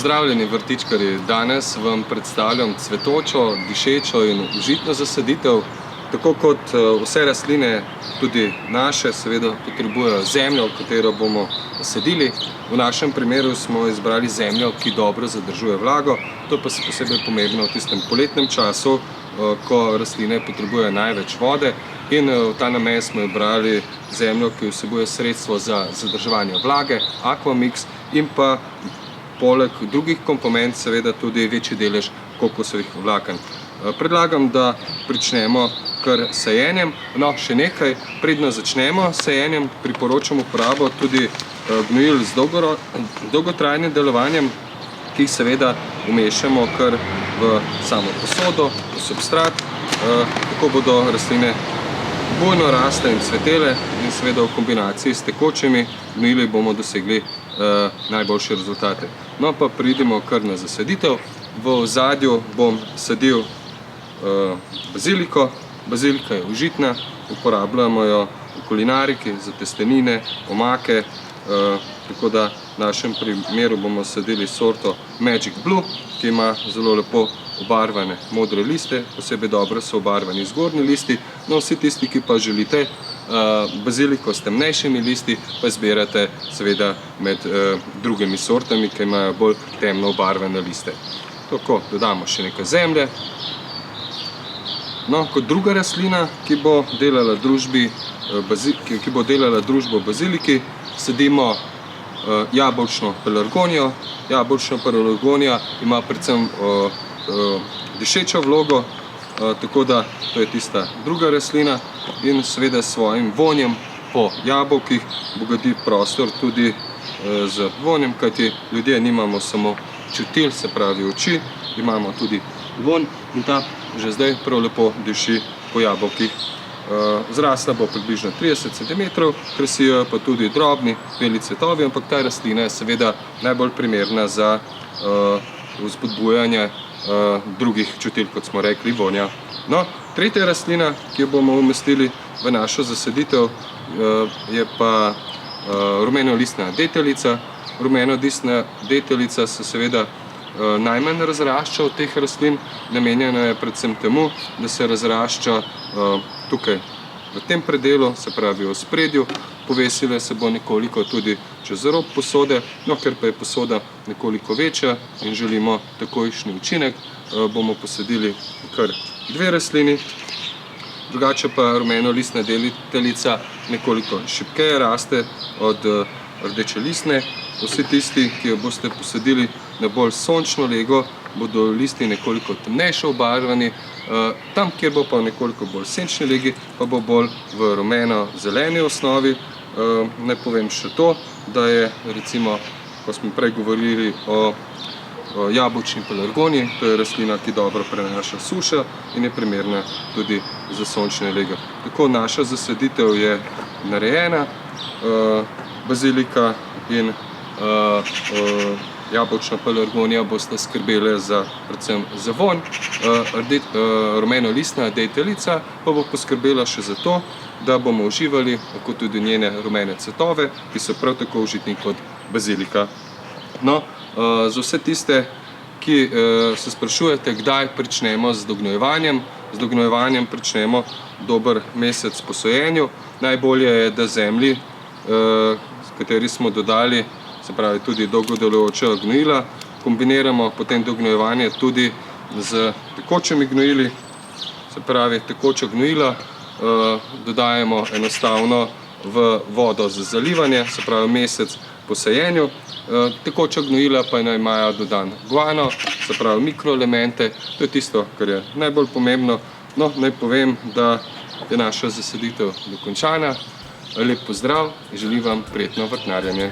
Pozdravljeni vrtičkarji, danes vam predstavljam cvetočo, dišečo in užitno zasaditev. Tako kot vse rastline, tudi naše seveda potrebujejo zemljo, v katero bomo sadili. V našem primeru smo izbrali zemljo, ki dobro zadržuje vlago. To pa je posebej pomembno v tistem poletnem času, ko rastline potrebujejo največ vode. In v ta namen smo izbrali zemljo, ki vsebuje sredstvo za zadrževanje vlage, Aquamix, in pa poleg drugih komponent seveda tudi večji delež kokosovih vlaken. Predlagam, da pričnemo kar s sajenjem. No, še nekaj, predno začnemo s sajenjem, priporočam uporabo tudi gnojil z dolgotrajnim delovanjem, ki jih seveda umešamo kar v samo posodo, v substrat. Tako bodo rastline bujno rasle in cvetele in seveda v kombinaciji s tekočimi gnojili bomo dosegli najboljše rezultate. No, pa pridemo kar na zasaditev. V ozadju bom sadil baziliko. Bazilika je užitna, uporabljamo jo v kulinariki za testenine, omake, tako da v našem primeru bomo sadili sorto Magic Blue, ki ima zelo lepo obarvane modre liste, posebej dobro so obarvani zgornji listi. No, vsi tisti, ki pa želite baziliko s temnejšimi listi, pa izbirate seveda med drugimi sortami, ki imajo bolj temno obarvane liste. Tako, dodamo še nekaj zemlje. No, kot druga rastlina, ki bo delala družbo baziliki, sadimo jabolčno pelargonijo. Jabolčna pelargonija ima predvsem dišečo vlogo, tako da to je tista druga rastlina in seveda s svojim vonjem po jabolkih bogati prostor tudi z vonjem, kajti ljudje nimamo samo čutil, se pravi oči, imamo tudi vonj in ta že zdaj prav lepo diši po jabolkih. Zrasla bo približno 30 cm, krasijo pa tudi drobni beli cvetovi, ampak ta rastlina je seveda najbolj primerna za vzpodbujanje drugih čutil, kot smo rekli, vonja. No, tretja rastlina, ki jo bomo umestili v našo zasaditev, je pa rumenolistna deteljica. Rumenolistna deteljica se seveda najmanj razrašča od teh rastlin. Namenjena je predvsem temu, da se razrašča tukaj v tem predelu, se pravi v spredju. Povesila se bo nekoliko tudi čez rob posode, no, ker pa je posoda nekoliko večja in želimo takojšnji učinek, bomo posadili kar dve rastlini. Drugače pa rumenolistna deteljica nekoliko šibkeje raste od rdečelistne. Vsi tisti, ki jo boste posadili na bolj sončno lego, bodo listi nekoliko temnejše obarvani. Tam, kjer bo pa nekoliko bolj senčni legi, pa bo bolj v rumeno-zeleni osnovi. Naj povem še to, da je recimo, ko smo prej govorili o jabolčni pelargoniji, to je rastlina, ki dobro prenaša sušo in je primerna tudi za sončne lege. Tako naša zasaditev je narejena. Bazilika in jabolčna pelargonija boste skrbele predvsem za vonj. Rumenolistna deteljica pa bo poskrbela še za to, da bomo uživali kot tudi njene rumene cvetove, ki so prav tako užitni kot bazilika. No, za vse tiste, ki se sprašujete, kdaj pričnemo z dognojevanjem. Z dognojevanjem pričnemo dober mesec po sojenju. Najbolje je, da zemlji, s kateri smo dodali, se pravi tudi dolgodelujoča gnojila, kombiniramo potem dognojevanje tudi z tekočimi gnojili. Se pravi, tekoča gnojila dodajemo enostavno v vodo za zalivanje, se pravi mesec po sajenju. Tekoča gnojila pa naj imajo dodan guano, se pravi mikroelemente. To je tisto, kar je najbolj pomembno. No, naj povem, da je naša zasaditev dokončana. Lep pozdrav in želim vam prijetno vrtnarjenje.